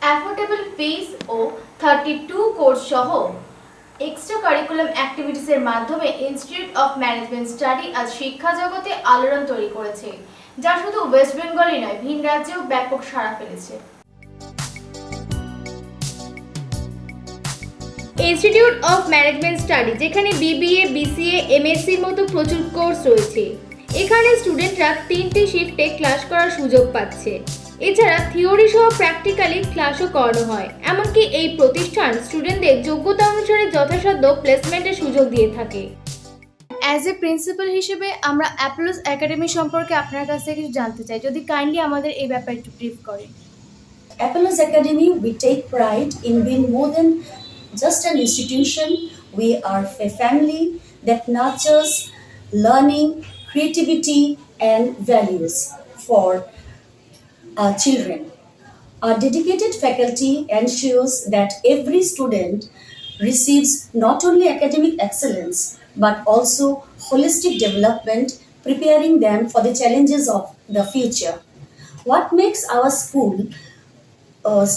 Affordable ফিস ও 32 course সহ extra curriculum অ্যাক্টিভিটিসের মাধ্যমে institute of management study আজ শিক্ষা জগতে আলোড়ন তৈরি করেছে, যা শুধু ওয়েস্ট বেঙ্গলই নয়, ভিন রাজ্যেও ব্যাপক সাড়া ফেলেছে। ইনস্টিটিউট অফ ম্যানেজমেন্ট স্টাডি, যেখানে বিবিএ, বিসিএ, এমএসসির মতো প্রচুর কোর্স রয়েছে। এখানে স্টুডেন্টরা 3টি শিফটে ক্লাস করার সুযোগ পাচ্ছে। এছাড়া থিওরি সহ প্র্যাকটিক্যালি ক্লাসও করানো হয়। এমনকি এই প্রতিষ্ঠান স্টুডেন্টদের যোগ্যতা অনুসারে যথাসাধ্য প্লেসমেন্টের সুযোগ দিয়ে থাকে। অ্যাজ এ প্রিন্সিপাল হিসেবে আমরা অ্যাপোলোস একাডেমি সম্পর্কে আপনার কাছ থেকে কিছু জানতে চাই, যদি কাইন্ডলি আমাদের এই ব্যাপারে একটু ব্রিফ করেন। Apollos Academy, we take pride in being more than just an institution. We are a family that nurtures learning, creativity, and values for our children. Our dedicated faculty ensures that every student receives not only academic excellence but also holistic development, preparing them for the challenges of the future. What makes our school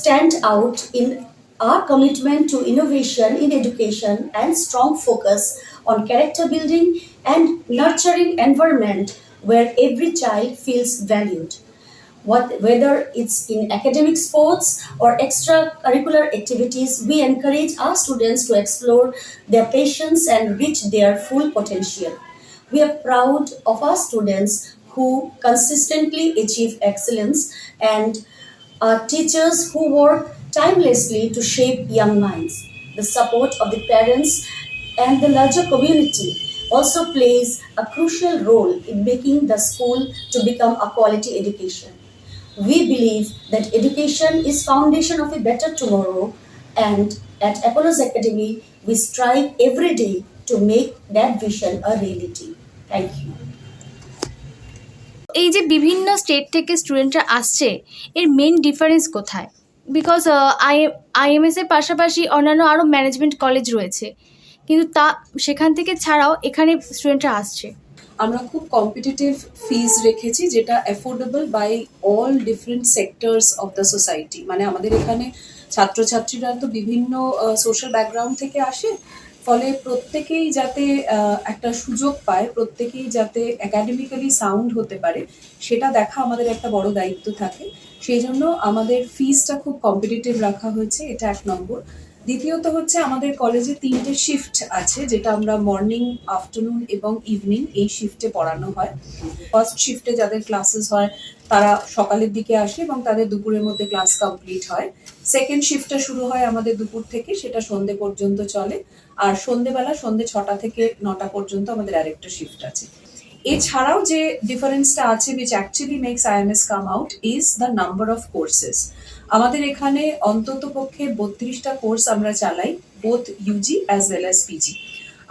stand out in our commitment to innovation in education and strong focus on character building and nurturing environment where every child feels valued. Whether it's in academic sports or extracurricular activities, we encourage our students to explore their passions and reach their full potential. We are proud of our students who consistently achieve excellence and our teachers who work tirelessly to shape young minds. The support of the parents and the larger community also plays a crucial role in making the school to become a quality education. We believe that education is foundation of a better tomorrow, and at Apollos Academy we strive every day to make that vision a reality. Thank you. এই যে বিভিন্ন state থেকে স্টুডেন্টরা আসছে, এর main difference কোথায়? Because IMS এর পাশাপাশি অন্যান্য আরও ম্যানেজমেন্ট কলেজ রয়েছে, কিন্তু সেখান থেকে ছাড়াও এখানে স্টুডেন্টরা আসছে। আমরা খুব কম্পিটিটিভ ফিজ রেখেছি, যেটা affordable by all different sectors of the society. মানে আমাদের এখানে ছাত্রছাত্রীরা তো বিভিন্ন সোশ্যাল ব্যাকগ্রাউন্ড থেকে আসে, ফলে প্রত্যেকেই যাতে একটা সুযোগ পায়, প্রত্যেকেই যাতে একাডেমিক্যালি সাউন্ড হতে পারে, সেটা দেখা আমাদের একটা বড় দায়িত্ব থাকে। সেই জন্য আমাদের ফিজটা খুব কম্পিটিটিভ রাখা হয়েছে, এটা 1 নম্বর। দ্বিতীয়ত হচ্ছে আমাদের কলেজে 3টে শিফট আছে, যেটা আমরা মর্নিং, আফটারনুন এবং ইভিনিং এই শিফটে পড়ানো হয়। ফার্স্ট শিফটে যাদের ক্লাসেস হয় তারা সকালের দিকে আসে এবং তাদের দুপুরের মধ্যে ক্লাস কমপ্লিট হয়। সেকেন্ড শিফটটা শুরু হয় আমাদের দুপুর থেকে, সেটা সন্ধ্যে পর্যন্ত চলে। আর সন্ধ্যেবেলা সন্ধ্যে 6টা থেকে 9টা পর্যন্ত আমাদের আরেকটা শিফট আছে। এছাড়াও যে ডিফারেন্সটা আছে, which actually makes IMS come out, is the number of courses. আমাদের এখানে অন্তত পক্ষে 32টা কোর্স আমরা চালাই, both UG as well as PG.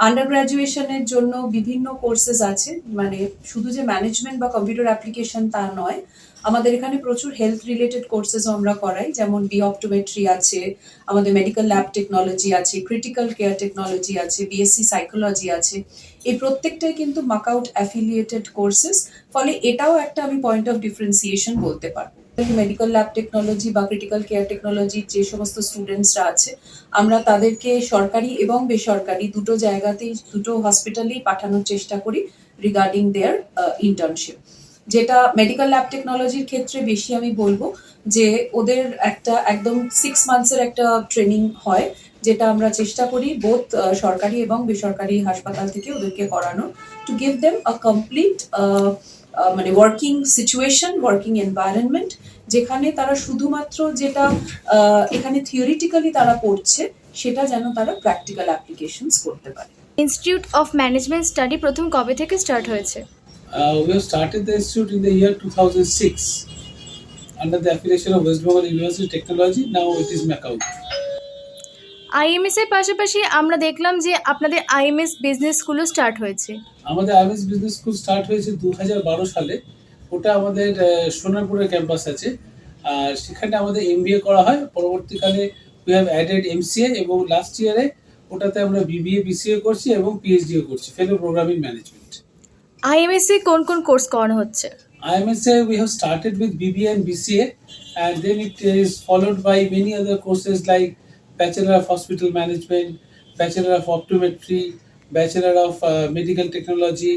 Under গ্র্যাজুয়েশনের জন্য বিভিন্ন কোর্সেস আছে, মানে শুধু যে ম্যানেজমেন্ট বা কম্পিউটার অ্যাপ্লিকেশন তা নয়, আমাদের এখানে প্রচুর হেলথ রিলেটেড কোর্সেসও আমরা করাই, যেমন বিঅপটোমেট্রি আছে, আমাদের মেডিকেল ল্যাব টেকনোলজি আছে, ক্রিটিক্যাল কেয়ার টেকনোলজি আছে, বিএসসি সাইকোলজি আছে। এই প্রত্যেকটাই কিন্তু মাকআউট অ্যাফিলিয়েটেড কোর্সেস, ফলে এটাও একটা আমি পয়েন্ট অফ ডিফারেন্সিয়েশন বলতে পারবো। মেডিকেল ল্যাব টেকনোলজি বা ক্রিটিক্যাল কেয়ার টেকনোলজির যে সমস্ত স্টুডেন্টসরা আছে, আমরা তাদেরকে সরকারি এবং বেসরকারি দুটো জায়গাতেই, দুটো হসপিটালেই পাঠানোর চেষ্টা করি রিগার্ডিং দেয়ার ইন্টার্নশিপ। যেটা মেডিকেল ল্যাব টেকনোলজির ক্ষেত্রে বেশি আমি বলবো যে ওদের একটা একদম 6 মান্থসের একটা ট্রেনিং হয়, যেটা আমরা চেষ্টা করি বোথ সরকারি এবং বেসরকারি হাসপাতাল থেকে ওদেরকে করানো, to give them a complete মানে ওয়ার্কিং সিচুয়েশন, ওয়ার্কিং এনভায়রনমেন্ট, যেখানে তারা শুধুমাত্র যেটা এখানে থিওরিটিক্যালি তারা পড়ছে, সেটা যেন তারা প্র্যাকটিক্যাল অ্যাপ্লিকেশনস করতে পারে। ইনস্টিটিউট অফ ম্যানেজমেন্ট স্টাডি প্রথম কবে থেকে স্টার্ট হয়েছে? We have started the institute in the year 2006 under the affiliation of West Bengal University of Technology. Now it is MACAUT. IMS এর পাশাপাশি আমরা দেখলাম যে আপনাদের আইএমএস বিজনেস স্কুলও স্টার্ট হয়েছে। আমাদের আইএমএস বিজনেস স্কুল স্টার্ট হয়েছে 2012 সালে। ওটা আমাদের সোনারপুরের ক্যাম্পাস আছে, আর সেখানে আমাদের এমবিএ করা হয়। পরবর্তীকালে উই হ্যাভ অ্যাডেড এমসিএ, এবং লাস্ট ইয়ারে ওটাতে আমরা বিবিএ, বিসিএ করছি এবং পিএইচডিও করছি, ফেলো প্রোগ্রামিং ম্যানেজমেন্ট। আইএমএস এ কোন কোন কোর্স করানো হচ্ছে? IMSA we have started with BBA and BCA, and then it is followed by many other courses like Bachelor of Hospital Management, Bachelor of Optometry, Bachelor of Medical Technology.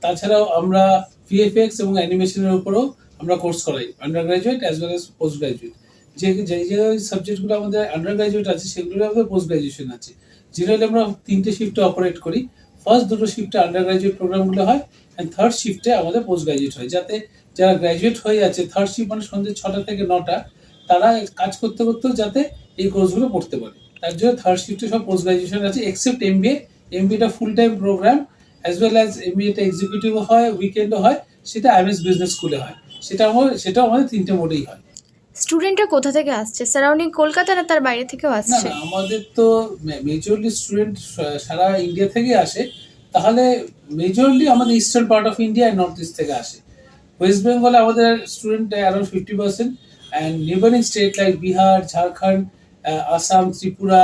তাছাড়াও আমরা VFX এবং অ্যানিমেশনের উপরও আমরা course করাই, under graduate as well as post graduate. যে যে সাবজেক্টগুলো আমাদের আন্ডার গ্রাজুয়েট আছে সেগুলো আমাদের পোস্ট গ্রাজুয়েশন আছে। জেনারেলি আমরা 3টে শিফটে অপারেট করি। ফার্স্ট 2টো শিফটে আন্ডার গ্রাজুয়েট প্রোগ্রামগুলো হয়, অ্যান্ড থার্ড শিফটে আমাদের পোস্ট গ্রাজুয়েট হয়, যাতে যারা গ্র্যাজুয়েট হয়ে যাচ্ছে থার্ড শিফট মানে সন্ধ্যে 6টা থেকে 9টা, তারা কাজ করতে করতেও যাতে এই কোর্সগুলো পড়তে পারে। তার জন্য থার্ড শিফটে সব পোস্ট গ্রাজুয়েশন আছে এক্সেপ্ট MBA। MBAটা full time programme, as well as MBAটা এক্সিকিউটিভও হয়, উইকেন্ডও হয়, সেটা IMS বিজনেস স্কুলে হয়। সেটাও আমাদের 3টে মোডেই হয়। স্টুডেন্টরা কোথা থেকে আসছে? সারাউন্ডিং কলকাতা না তার বাইরে থেকেও না আসছে? না, আমাদের তো মেজরলি স্টুডেন্ট সারা ইন্ডিয়া থেকে আসে। তাহলে মেজরলি আমাদের ইস্টার্ন পার্ট অফ ইন্ডিয়া আর নর্থ ইস্ট থেকে আসে। ওয়েস্ট বেঙ্গলে আমাদের student around 50%, and neighbouring state like Bihar, Jharkhand, Assam, Tripura,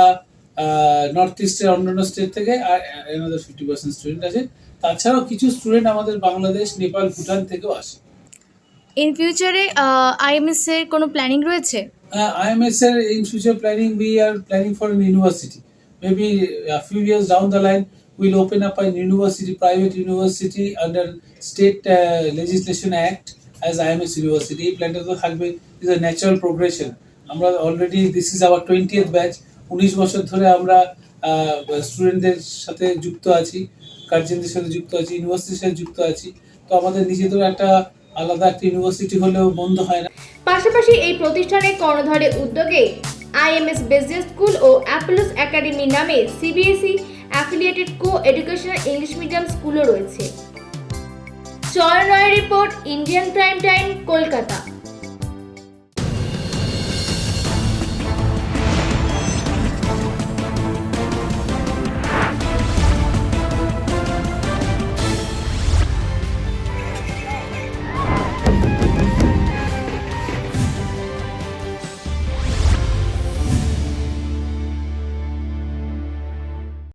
north ইস্টের অন্যান্য স্টেট থেকে আর অ্যানাদার 50% স্টুডেন্ট আছে। তাছাড়াও কিছু স্টুডেন্ট আমাদের বাংলাদেশ, নেপাল, ভুটান থেকেও আসে। ইন ফিউচারে আইএমএস এর কোনো প্ল্যানিং রয়েছে? IMS in future planning, we are planning for an university. Maybe a few years down the line, we'll open up an university, private university under state legislation act as IMS University. Plan to থাকবে is a natural progression. আমরা already this is our 20th batch. 19 বছর ধরে আমরা স্টুডেন্টদের সাথে যুক্ত আছি, গার্জেনদের সাথে যুক্ত আছি, ইউনিভার্সিটির সাথে যুক্ত আছি। তো আমাদের নিজেদের একটা আলাদা একটা ইউনিভার্সিটি হলেও বন্ধ হয় না। পাশাপাশি এই প্রতিষ্ঠানের কর্ণধারের উদ্যোগে IMS বিজনেস স্কুল ও অ্যাপোলোস একাডেমি নামে CBSE অ্যাফিলিয়েটেড কো এডুকেশনাল ইংলিশ মিডিয়াম স্কুলও রয়েছে। চয়ন রয়ের report, Indian prime time, Kolkata.